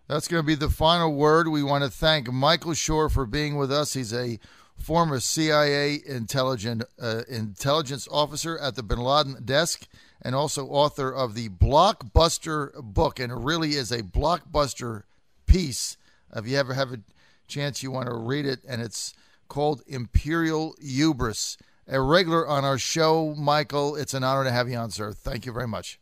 That's going to be the final word. We want to thank Michael Scheuer for being with us. He's a former CIA intelligence officer at the Bin Laden desk and also author of the blockbuster book. And it really is a blockbuster piece. If you ever have a chance, you want to read it. And it's called Imperial Hubris. A regular on our show, Michael. It's an honor to have you on, sir. Thank you very much.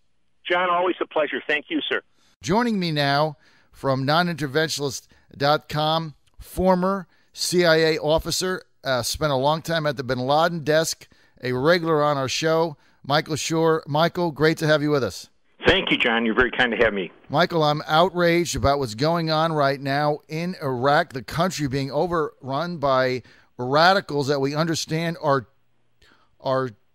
John, always a pleasure. Thank you, sir. Joining me now from noninterventionalist.com, former CIA officer, spent a long time at the Bin Laden desk, a regular on our show, Michael Scheuer. Michael, great to have you with us. Thank you, John. You're very kind to have me. Michael, I'm outraged about what's going on right now in Iraq, the country being overrun by radicals that we understand are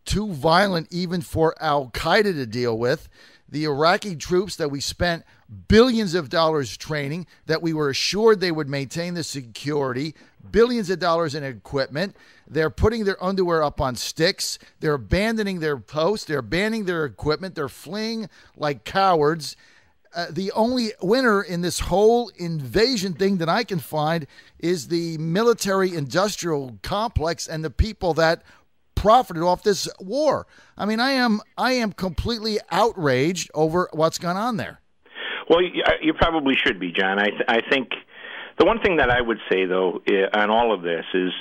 too violent even for Al-Qaeda to deal with. The Iraqi troops that we spent billions of dollars training, that we were assured they would maintain the security, billions of dollars in equipment. They're putting their underwear up on sticks. They're abandoning their posts. They're abandoning their equipment. They're fleeing like cowards. The only winner in this whole invasion thing that I can find is the military-industrial complex and the people that profited off this war. I mean, I am completely outraged over what's gone on there. Well, you probably should be, John. I think the one thing that I would say, though, on all of this is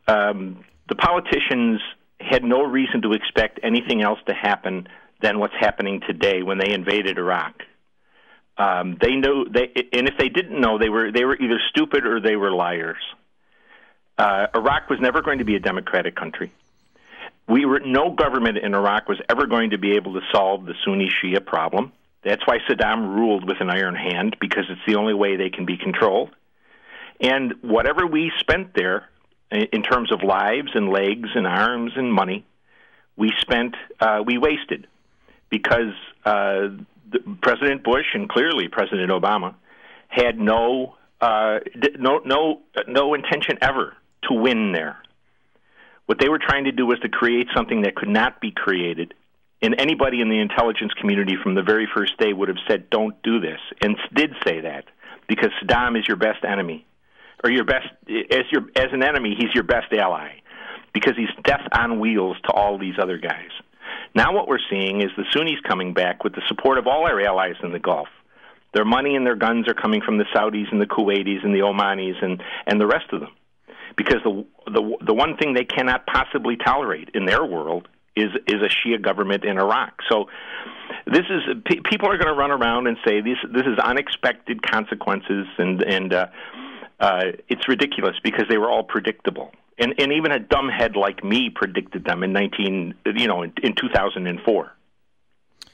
the politicians had no reason to expect anything else to happen than what's happening today when they invaded Iraq. They knew, and if they didn't know, they were either stupid or they were liars. Iraq was never going to be a democratic country. No government in Iraq was ever going to be able to solve the Sunni-Shia problem. That's why Saddam ruled with an iron hand, because it's the only way they can be controlled. And whatever we spent there, in terms of lives and legs and arms and money, we wasted, because President Bush and clearly President Obama had no intention ever to win there. What they were trying to do was to create something that could not be created. And anybody in the intelligence community from the very first day would have said, don't do this, and did say that, because Saddam is your best enemy. Or as an enemy, he's your best ally, because he's death on wheels to all these other guys. Now what we're seeing is the Sunnis coming back with the support of all our allies in the Gulf. Their money and their guns are coming from the Saudis and the Kuwaitis and the Omanis and the rest of them. Because the one thing they cannot possibly tolerate in their world is a Shia government in Iraq. So this is people are going to run around and say this is unexpected consequences, and it's ridiculous because they were all predictable. And even a dumbhead like me predicted them in 2004.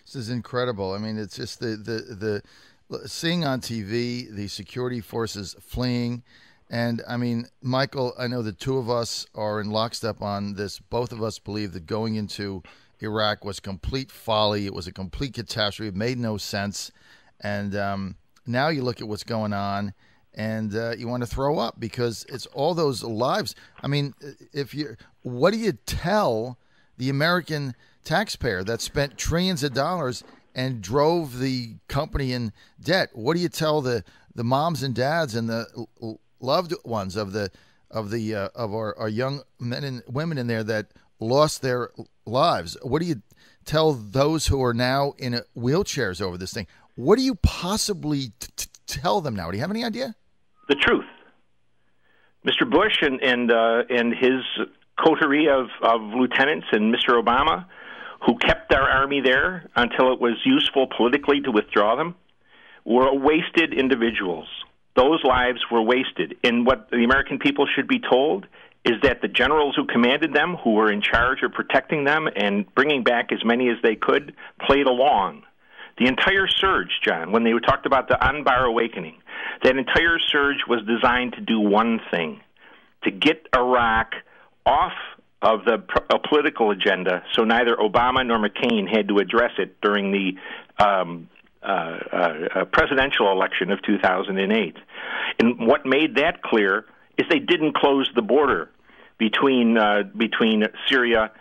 This is incredible. I mean, it's just the seeing on TV the security forces fleeing. And, I mean, Michael, I know the two of us are in lockstep on this. Both of us believe that going into Iraq was complete folly. It was a complete catastrophe. It made no sense. And now you look at what's going on, and you want to throw up because it's all those lives. I mean, what do you tell the American taxpayer that spent trillions of dollars and drove the company in debt? What do you tell the moms and dads and the loved ones of our young men and women in there that lost their lives? What do you tell those who are now in wheelchairs over this thing? What do you possibly tell them now? Do you have any idea? The truth. Mr. Bush and his coterie of lieutenants and Mr. Obama, who kept our army there until it was useful politically to withdraw them, were wasted individuals. Those lives were wasted. And what the American people should be told is that the generals who commanded them, who were in charge of protecting them and bringing back as many as they could, played along. The entire surge, John, when they talked about the Anbar awakening, that entire surge was designed to do one thing, to get Iraq off of the political agenda so neither Obama nor McCain had to address it during the presidential election of 2008. And what made that clear is they didn't close the border between Syria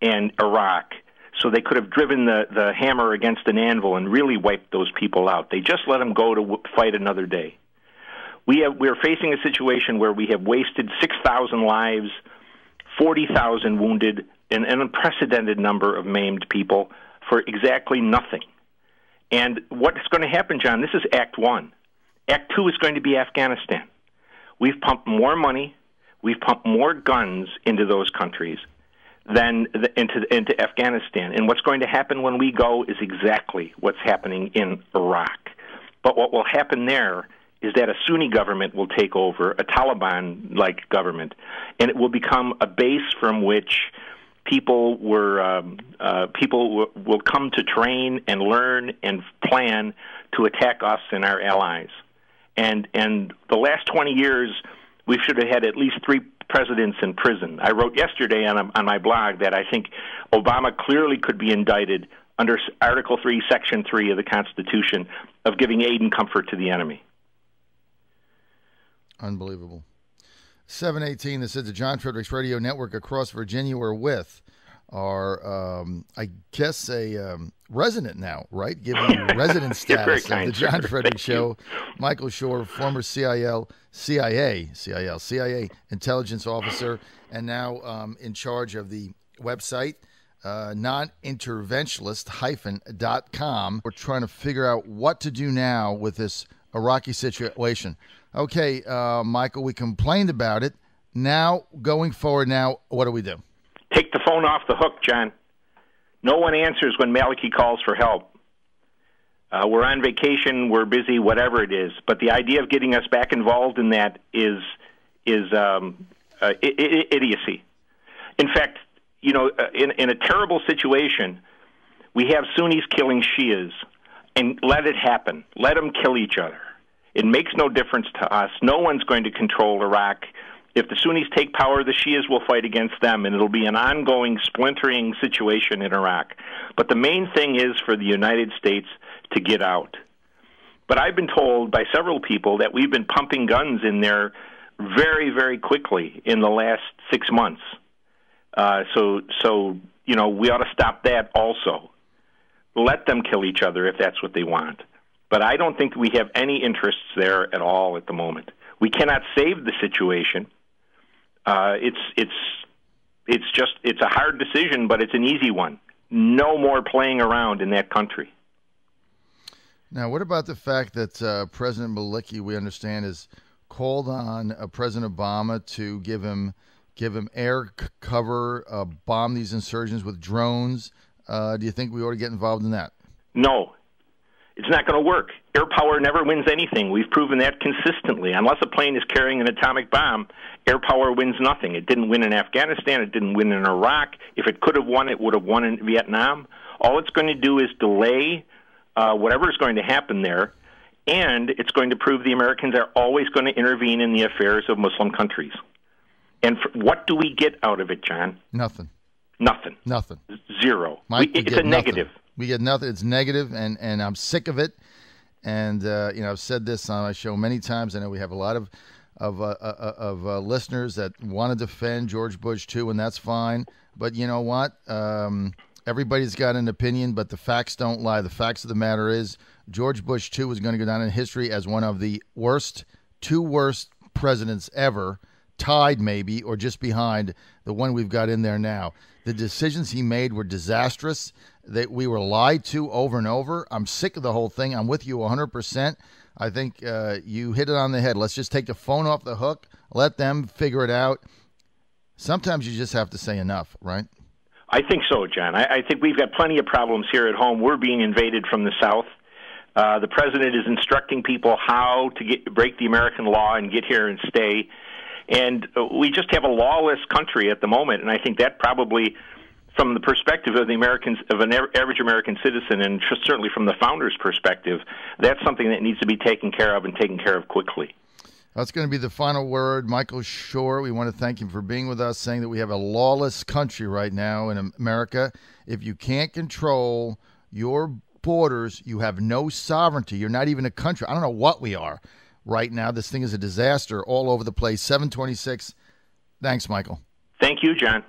and Iraq so they could have driven the hammer against an anvil and really wiped those people out. They just let them go to fight another day. We're facing a situation where we have wasted 6,000 lives, 40,000 wounded, and an unprecedented number of maimed people for exactly nothing. And what's going to happen, John, this is Act 1. Act 2 is going to be Afghanistan. We've pumped more money, we've pumped more guns into those countries than into Afghanistan. And what's going to happen when we go is exactly what's happening in Iraq. But what will happen there is that a Sunni government will take over, a Taliban-like government, and it will become a base from which people will come to train and learn and plan to attack us and our allies. And the last 20 years, we should have had at least 3 presidents in prison. I wrote yesterday on my blog that I think Obama clearly could be indicted under Article 3, Section 3 of the Constitution of giving aid and comfort to the enemy. Unbelievable. 718, this is the John Fredericks Radio Network across Virginia. We're with our, I guess, a resident now, right? Giving you resident status of the John Fredericks Show. Michael Scheuer, former CIA intelligence officer, and now in charge of the website, noninterventionalist-.com. We're trying to figure out what to do now with this Iraqi situation. Okay, Michael, we complained about it. Now, going forward now, what do we do? Take the phone off the hook, John. No one answers when Maliki calls for help. We're on vacation, we're busy, whatever it is. But the idea of getting us back involved in that is idiocy. In fact, you know, in a terrible situation, we have Sunnis killing Shias, and let it happen. Let them kill each other. It makes no difference to us. No one's going to control Iraq. If the Sunnis take power, the Shias will fight against them, and it'll be an ongoing splintering situation in Iraq. But the main thing is for the United States to get out. But I've been told by several people that we've been pumping guns in there very, very quickly in the last 6 months. So you know, we ought to stop that also. Let them kill each other if that's what they want. But I don't think we have any interests there at all at the moment. We cannot save the situation. It's a hard decision, but it's an easy one. No more playing around in that country. Now, what about the fact that President Maliki, we understand, has called on President Obama to give him air cover, bomb these insurgents with drones? Do you think we ought to get involved in that? No. It's not going to work. Air power never wins anything. We've proven that consistently. Unless a plane is carrying an atomic bomb, air power wins nothing. It didn't win in Afghanistan. It didn't win in Iraq. If it could have won, it would have won in Vietnam. All it's going to do is delay whatever is going to happen there, and it's going to prove the Americans are always going to intervene in the affairs of Muslim countries. And what do we get out of it, John? Nothing. Nothing. Nothing. Zero. Mike, it's a negative. We get nothing. It's negative, and I'm sick of it. And you know, I've said this on my show many times. I know we have a lot of listeners that want to defend George Bush too, and that's fine. But you know what? Everybody's got an opinion, but the facts don't lie. The facts of the matter is George Bush too is going to go down in history as one of the two worst presidents ever, tied maybe or just behind the one we've got in there now. The decisions he made were disastrous. That we were lied to over and over. I'm sick of the whole thing. I'm with you 100%. I think you hit it on the head. Let's just take the phone off the hook. Let them figure it out. Sometimes you just have to say enough, right? I think so, John. I think we've got plenty of problems here at home. We're being invaded from the south. The president is instructing people how to break the American law and get here and stay. And we just have a lawless country at the moment, and I think that probably, from the perspective of the Americans, of an average American citizen, and certainly from the founders' perspective, that's something that needs to be taken care of and taken care of quickly. That's going to be the final word. Michael Scheuer, we want to thank him for being with us, saying that we have a lawless country right now in America. If you can't control your borders, you have no sovereignty. You're not even a country. I don't know what we are right now. This thing is a disaster all over the place. 726. Thanks, Michael. Thank you, John.